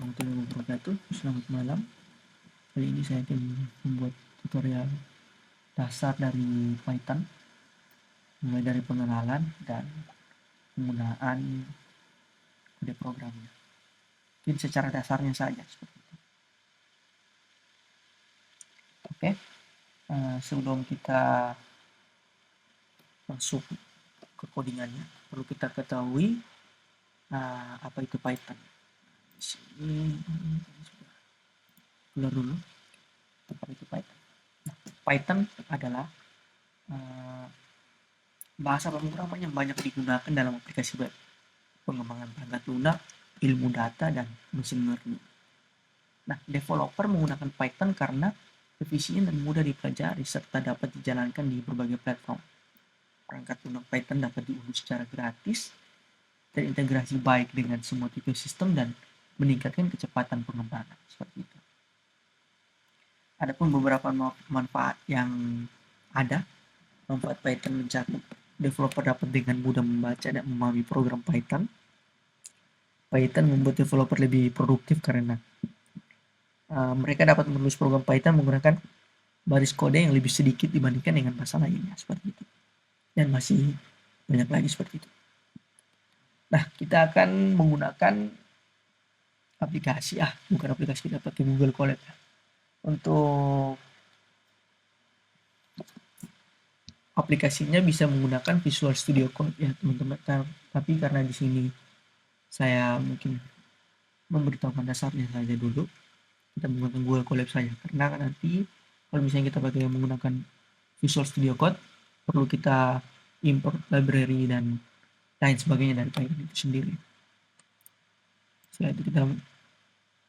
warahmatullahi wabarakatuh. Selamat malam. Kali ini saya akan membuat tutorial dasar dari Python, mulai dari pengenalan dan penggunaan kode programnya. Mungkin secara dasarnya saja seperti itu. Oke, sebelum kita masuk ke codingannya, perlu kita ketahui apa itu Python. Di sini keluar dulu apa itu Python. Python adalah bahasa pemrograman yang banyak digunakan dalam aplikasi web, pengembangan perangkat lunak, ilmu data, dan mesin learning. Nah, developer menggunakan Python karena efisien dan mudah dipelajari serta dapat dijalankan di berbagai platform. Perangkat lunak Python dapat diunduh secara gratis, terintegrasi baik dengan semua tipe sistem, dan meningkatkan kecepatan pengembangan. Seperti itu. Adapun beberapa manfaat yang ada, manfaat Python mencakup developer dapat dengan mudah membaca dan memahami program Python. Python membuat developer lebih produktif karena mereka dapat menulis program Python menggunakan baris kode yang lebih sedikit dibandingkan dengan bahasa lainnya, seperti itu. Dan masih banyak lagi seperti itu. Nah, kita akan menggunakan aplikasi, bukan aplikasi, kita pakai Google Colab ya. Untuk aplikasinya bisa menggunakan Visual Studio Code ya teman-teman. Tapi karena di sini saya mungkin memberitahukan dasarnya saja dulu, kita menggunakan Google Colab saja. Karena nanti kalau misalnya kita pakai menggunakan Visual Studio Code, perlu kita import library dan lain sebagainya dari Python itu sendiri. Setelah itu kita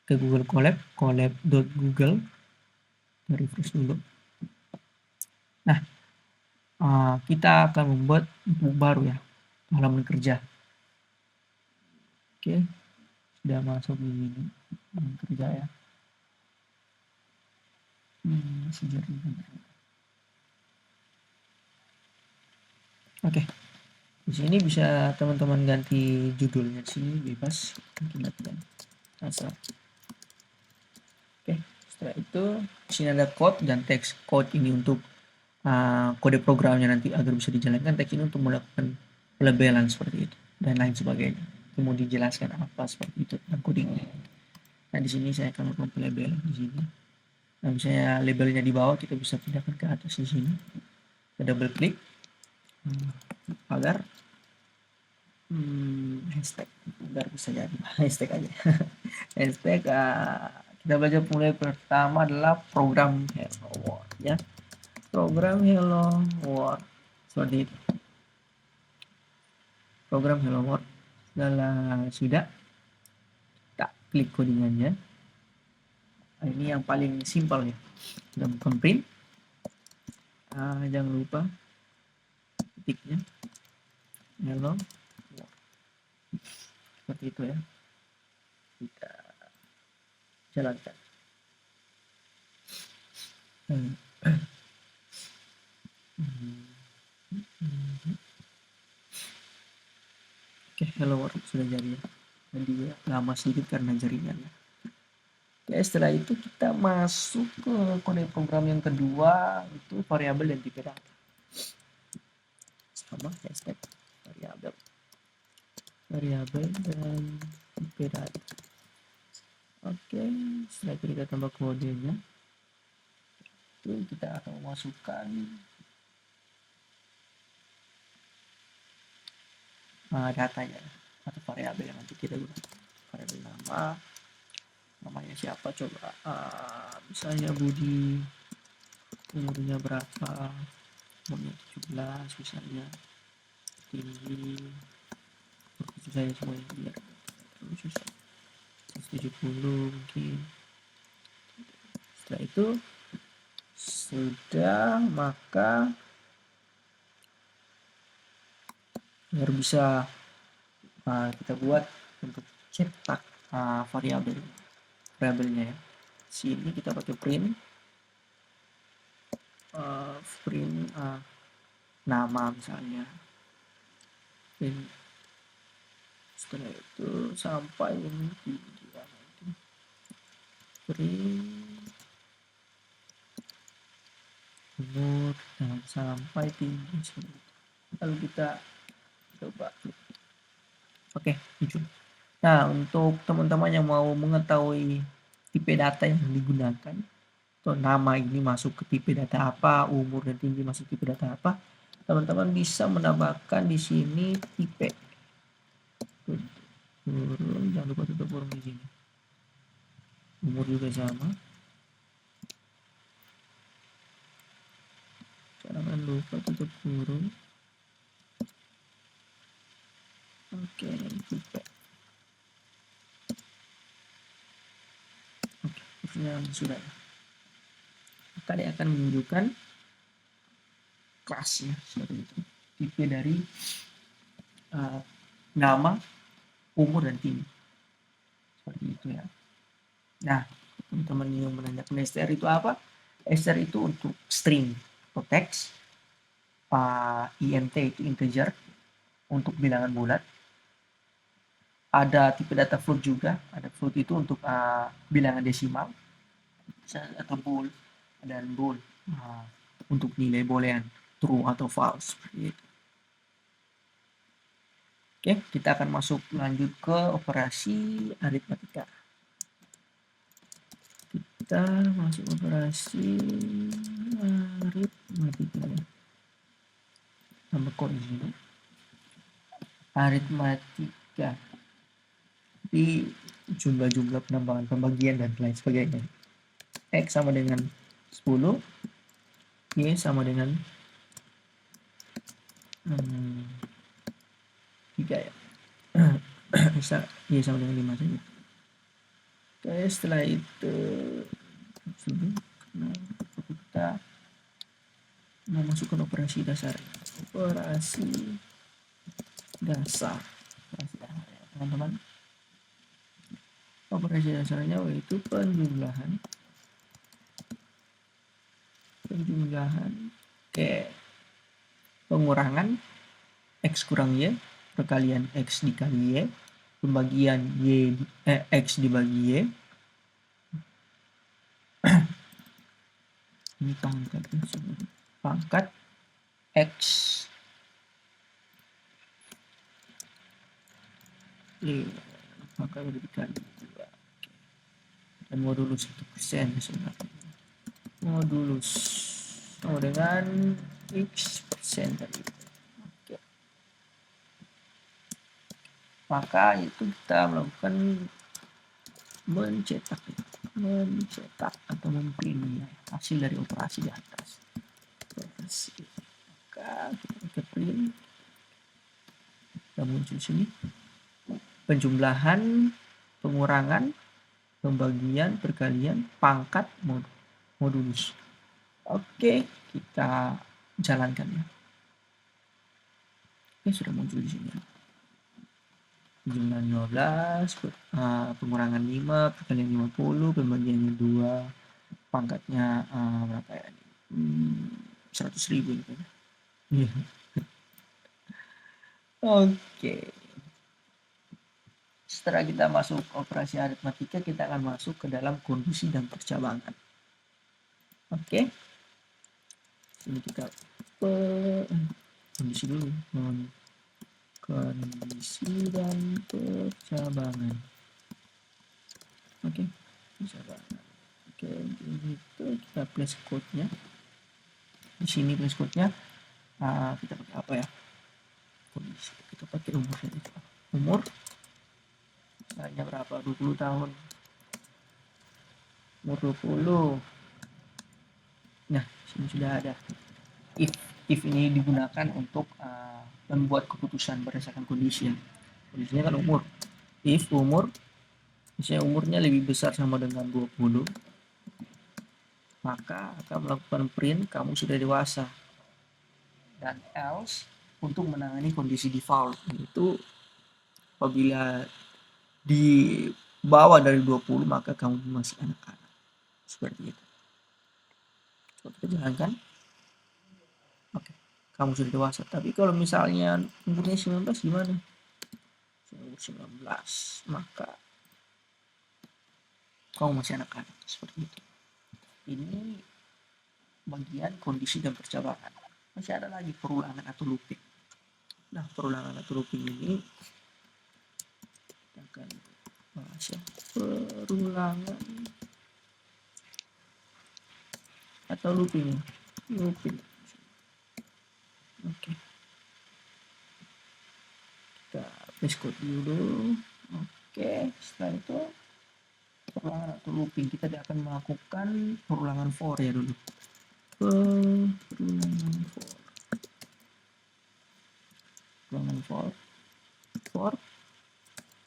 ke Google Colab, colab.google, refresh dulu. Nah, kita akan membuat buku baru ya, halaman kerja. Oke, sudah masuk di halaman kerja ya. Masih jernih. Oke, di sini bisa teman-teman ganti judulnya sini bebas, mungkin latihan asal. Oke, setelah itu di sini ada code dan teks. Code ini untuk kode programnya nanti agar bisa dijalankan, teks ini untuk melakukan pelabelan seperti itu dan lain sebagainya. Kemudian dijelaskan apa seperti itu tentang codingnya. Nah, di sini saya akan melakukan pelabelan di sini. Nah, misalnya labelnya di bawah, kita bisa pindahkan ke atas di sini. Kita double klik agar hashtag, agar bisa jadi hashtag aja. Hashtag kita belajar mulai pertama adalah program Hello World ya. Program Hello World seperti itu. Program Hello World sudah kita klik codingannya. Ini yang paling simpel ya. Kita bukan print. Jangan lupa ketiknya Hello World. Seperti itu ya. Kita jalankan. Oke, Hello World sudah jadi ya. Dan dia lama sedikit karena jaringannya. Oke, setelah itu kita masuk ke kode program yang kedua, itu variabel dan tipe data. Sama hashtag variabel dan tipe data. Oke, setelah itu kita tambah kodenya. Itu kita akan memasukkan datanya atau variabel yang nanti kita gunakan. Variabel namanya siapa coba, misalnya Budi, umurnya berapa, umurnya 17 misalnya, tinggi, itu saya semuanya biar susah, 170 mungkin. Setelah itu sudah, maka baru bisa kita buat untuk cetak variabelnya ya. Sini kita pakai print nama misalnya, print. Setelah itu sampai ini string umur jangan sampai tinggi seperti itu. Lalu kita coba klik. Oke, muncul. Nah, untuk teman-teman yang mau mengetahui tipe data yang digunakan atau nama ini masuk ke tipe data apa, umur dan tinggi masuk tipe data apa, teman-teman bisa menambahkan di sini tipe. Kurung, jangan lupa tutup kurung di sini. Umur juga sama. Jangan lupa tutup kurung. Oke, tipe. Oke, sudah. Maka dia akan menunjukkan kelasnya seperti itu. Tipe dari nama, umur dan tinggi. Seperti itu ya. Nah, teman-teman yang menanyakan str itu apa? Str itu untuk string atau teks, int itu integer untuk bilangan bulat. Ada tipe data float juga, ada float itu untuk bilangan desimal atau bool, dan bool untuk nilai boolean true atau false seperti itu. Oke, kita akan masuk lanjut ke operasi aritmatika. Kita masuk operasi aritmatika. Tambah kode di sini. Aritmatika. Di jumlah-jumlah penambahan pembagian dan lain sebagainya. X sama dengan 10, Y sama dengan 3 ya. Bisa Y sama dengan 5 saja. Oke, setelah itu kita mau masukkan operasi dasar. Operasi dasar ya, teman-teman. Operasi dasarnya yaitu penjumlahan pengurangan X kurang Y perkalian X dikali Y pembagian X dibagi Y. Ini pangkat X maka dikali 2 dan modulus 1% sebenarnya. Modulus sama dengan X persen tadi. Oke. Maka itu kita melakukan mencetak atau memprint hasil dari operasi di atas. Maka kita print, kita muncul sini penjumlahan, pengurangan, pembagian, perkalian, pangkat, modulus. Oke, kita jalankan ya. Oke, sudah muncul di sini. Penjumlahan 15, pengurangan 5, perkalian 50, pembagiannya 2, pangkatnya berapa ya? 100.000 gitu. Oke. Setelah kita masuk operasi aritmatika, kita akan masuk ke dalam kondisi dan percabangan. Oke. Sini kita kondisi dulu. Kondisi dan percabangan. Oke. Percabangan. Oke, itu kita place code-nya. Di sini place code-nya kita pakai apa ya? Kondisi. Kita pakai umur saja. Umur misalnya berapa? 20 tahun. Umur 20. Nah, sini sudah ada. If ini digunakan untuk membuat keputusan berdasarkan kondisi. Kondisinya kan umur. If umur, misalnya umurnya lebih besar sama dengan 20, maka akan melakukan print kamu sudah dewasa. Dan else untuk menangani kondisi default, itu apabila di bawah dari 20 maka kamu masih anak-anak. Seperti itu. Coba kita jalankan. Oke, kamu sudah dewasa. Tapi kalau misalnya umurnya 19 gimana? Umur 19, maka kamu masih anak-anak, seperti itu. Ini bagian kondisi dan percobaan. Masih ada lagi perulangan atau looping. Nah, perulangan atau looping ini kita akan bahas ya. Perulangan atau looping. Looping. Oke. Kita paste code dulu. Oke, setelah itu perulangan atau looping kita akan melakukan perulangan for ya dulu. Perulangan for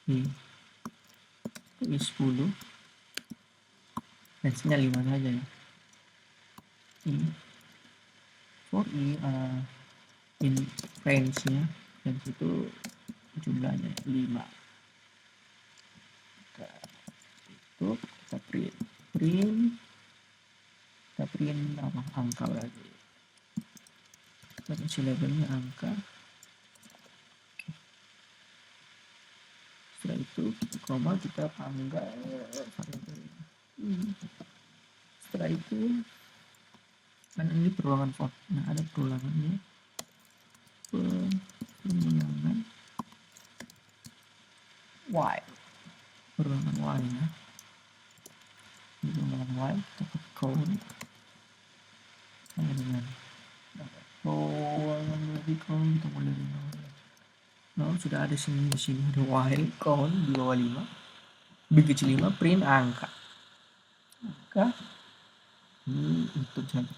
ini 10 range-nya 5 saja ya. Ini for in range-nya dan itu jumlahnya 5. Kita print apa, angka lagi. Kita kasih labelnya angka. Oke. Setelah itu kita koma, kita panggil variabel. Setelah itu kan ini perulangan for. Nah, ada perulangannya. Perulangan while. Perulangan while ya. Perulangan while kita ke code sama dengan lebih count kita mulai dari nol. Sudah ada di sini ada while count di bawah 5 lebih kecil 5 print angka ini untuk saja.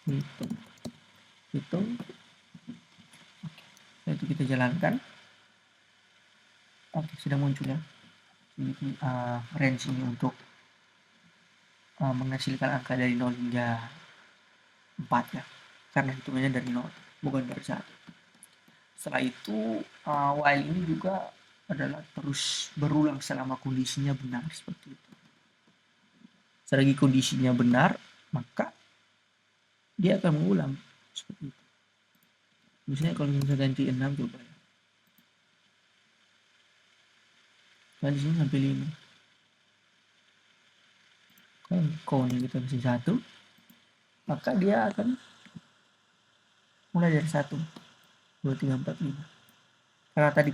Hitung. Oke. Setelah itu kita jalankan. Oke, sudah muncul ya ini range ini untuk menghasilkan angka dari 0 hingga 4 ya, karena hitungannya dari 0 bukan dari 1. Setelah itu while ini juga adalah terus berulang selama kondisinya benar, seperti itu. Selagi kondisinya benar, maka dia akan mengulang seperti itu. Misalnya kalau kita ganti 6 coba ya. Kan di sini sampai 5. Kan count-nya kita kasih 1, maka dia akan mulai dari 1 2 3 4 5. Karena tadi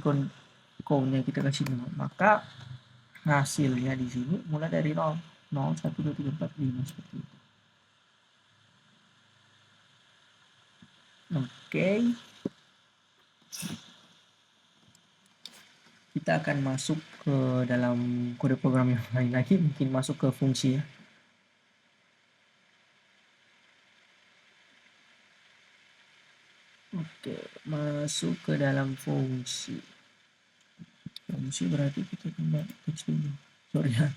count-nya kita kasih 0, maka hasilnya di sini mulai dari 0 1 2 3 4 5 seperti itu. Oke. Kita akan masuk ke dalam kode program yang lain lagi, mungkin masuk ke fungsi ya. Oke, masuk ke dalam fungsi. Fungsi berarti kita tambah teks dulu. Sorry ya.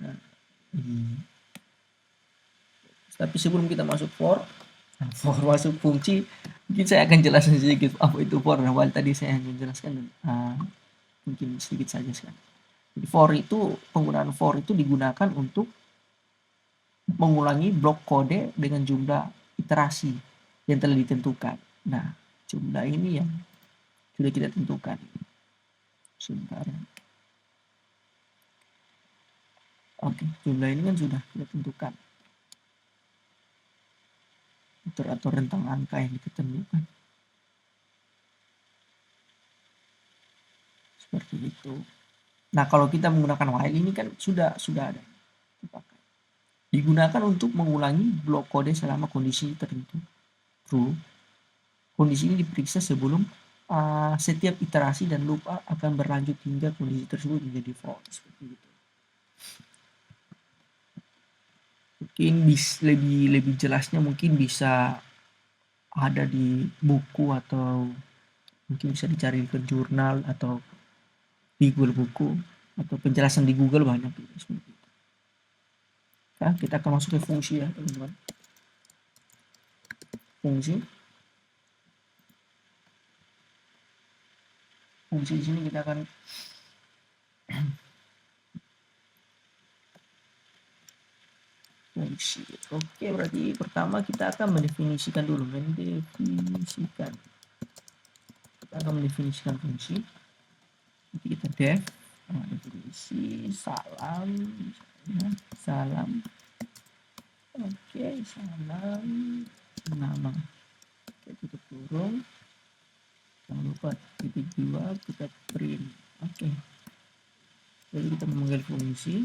Nah, tapi sebelum kita masuk for masuk fungsi, mungkin saya akan jelaskan sedikit apa itu for. Awal tadi saya hanya menjelaskan mungkin sedikit saja sekarang. Jadi for itu, penggunaan for itu digunakan untuk mengulangi blok kode dengan jumlah iterasi yang telah ditentukan. Nah, jumlah ini yang sudah kita tentukan. Sebentar. Oke, jumlah ini kan sudah kita tentukan. Atau rentang angka yang kita tentukan. Seperti itu. Nah, kalau kita menggunakan while ini kan sudah ada dipakai. Digunakan untuk mengulangi blok kode selama kondisi tertentu true. Kondisi ini diperiksa sebelum setiap iterasi dan loop akan berlanjut hingga kondisi tersebut menjadi false, seperti itu. Mungkin lebih jelasnya mungkin bisa ada di buku atau mungkin bisa dicari ke jurnal atau di Google buku atau penjelasan di Google banyak seperti itu. Nah, kita akan masuk ke fungsi ya teman-teman. Fungsi di sini kita akan fungsi. Oke, berarti pertama kita akan mendefinisikan dulu. Kita akan mendefinisikan fungsi. kita def definisi salam misalnya, salam. Oke, salam nama. Oke, tutup kurung. Jangan lupa titik 2 kita print. Oke. Jadi kita memanggil fungsi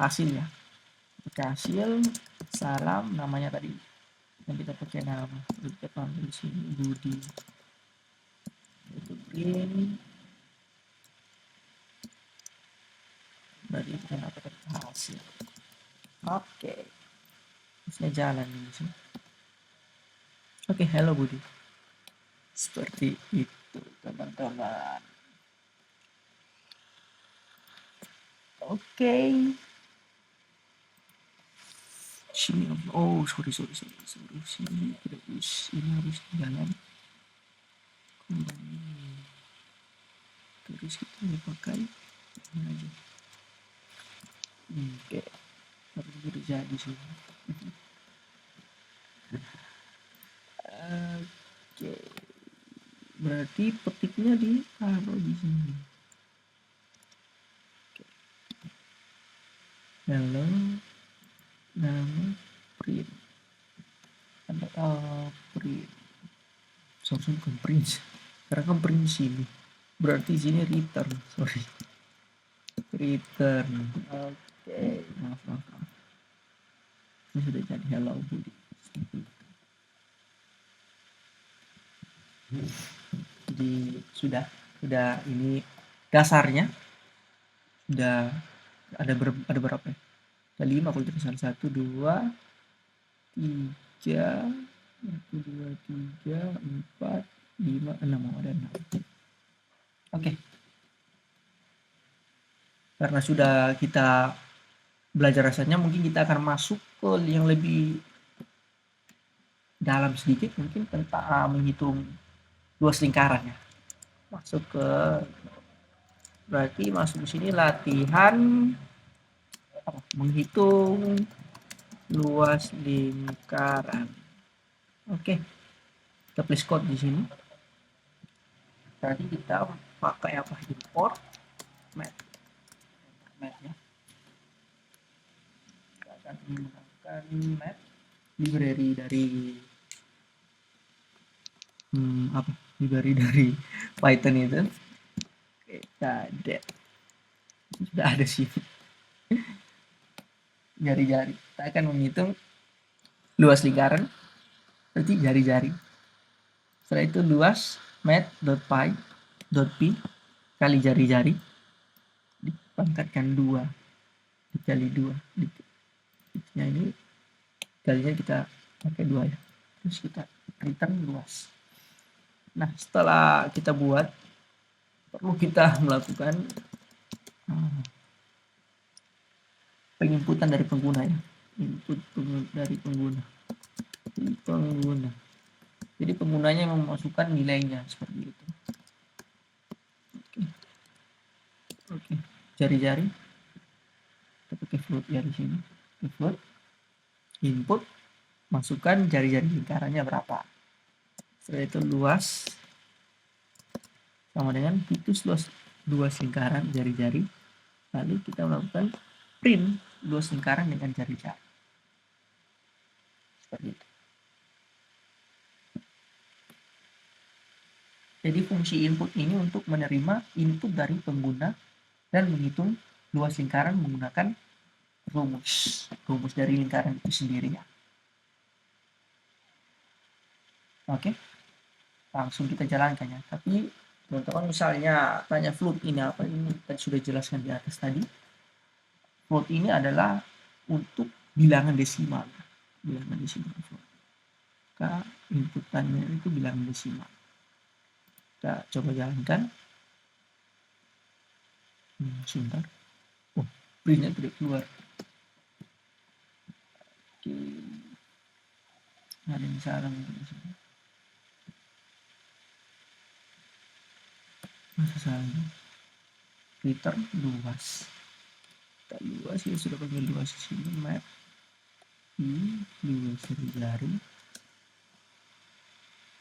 hasil ya. Hasil salam namanya tadi yang kita pakai nama. Jadi kita panggil di sini Budi. Itu print. Berarti kita dapatkan hasil. Oke. Saya jalan di sini. Oke, hello Budi. Seperti itu, teman-teman. Oke. Sini, oh sorry. Sini tidak bisa, ini harus jalan. Kembali. Terus kita pakai ini aja. Oke. Harus terjadi sini. Oke. Berarti petiknya ditaruh di sini. Oke. Hello. Nama print. Ada print. Seharusnya bukan print. Karena kan print sini. Berarti sini return. Sorry. Return. Oke. Maaf. Ini sudah jadi hello Budi. Jadi sudah ini dasarnya sudah ada berapa ya? Ada 5 kalau tidak salah. 1 2 3 1 2 3 4 5 6 ada 6. Oke. Karena sudah kita belajar rasanya, mungkin kita akan masuk ke yang lebih dalam sedikit, mungkin tentang menghitung luas lingkaran ya. Berarti masuk di sini latihan menghitung luas lingkaran. Oke. Kita place code di sini. Berarti kita pakai apa? Import math ya. Kita akan menggunakan math library dari library dari Python itu. Kita sudah ada sih jari-jari. Kita akan menghitung luas lingkaran berarti jari-jari. Setelah itu luas math.py kali jari-jari dipangkatkan 2 dikali 2. Ini kalinya kita pakai 2 ya. Terus kita return luas. Nah, setelah kita buat, perlu kita melakukan penginputan dari pengguna ya. Input dari pengguna. Jadi penggunanya memasukkan nilainya seperti itu. Oke. Jari-jari. Kita pakai float ya di sini. Float. Input. Masukkan jari-jari lingkarannya berapa. Setelah itu luas sama dengan putus luas lingkaran jari-jari. Lalu kita melakukan print luas lingkaran dengan jari-jari. Seperti itu. Jadi fungsi input ini untuk menerima input dari pengguna dan menghitung luas lingkaran menggunakan rumus dari lingkaran itu sendiri ya. Oke. Langsung kita jalankan ya. Tapi teman-teman misalnya tanya float ini apa, ini tadi sudah jelaskan di atas tadi. Float ini adalah untuk bilangan desimal. Maka inputannya itu bilangan desimal. Kita coba jalankan. Sebentar. Oh, printnya tidak keluar. Oke. Ada yang salah di sini. Masa salah? Return luas. Kita luas ya, sudah panggil luas di sini map luas jari.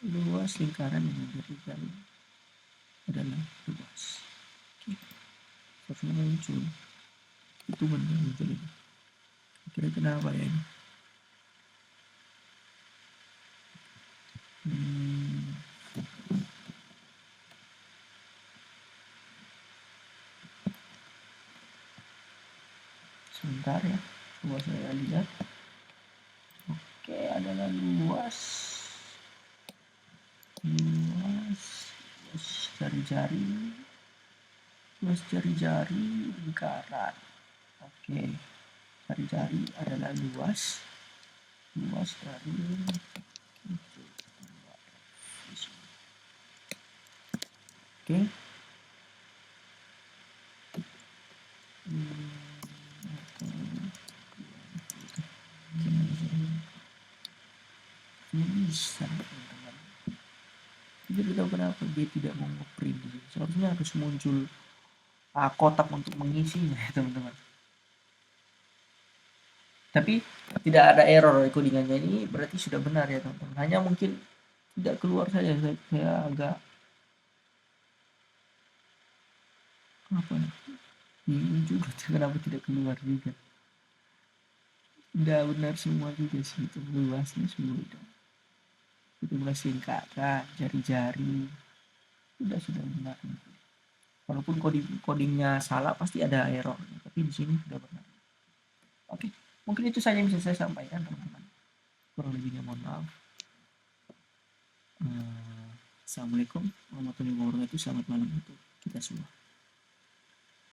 luas lingkaran yang vertikal adalah luas. Oke, harusnya muncul itu benar muncul ini. Kira kenapa ya ini? Sebentar ya, coba saya lihat. Oke, adalah luas jari-jari, luas jari-jari lingkaran. Oke, jari-jari adalah luas dari oke. Bisa teman-teman. Jadi tahu kenapa dia tidak mau ngeprint. Seharusnya harus muncul kotak untuk mengisinya ya teman-teman. Tapi tidak ada error codingannya, ini berarti sudah benar ya teman-teman. Hanya mungkin tidak keluar saja. Saya agak apa ya, bingung juga kenapa tidak keluar juga. Udah benar semua juga sih, itu luasnya semua itu mulai lingkaran, jari-jari sudah benar. Walaupun codingnya salah pasti ada error, tapi di sini sudah benar. Oke, mungkin itu saja yang bisa saya sampaikan teman-teman. Kurang lebihnya mohon maaf. Assalamualaikum warahmatullahi wabarakatuh. Selamat malam untuk kita semua.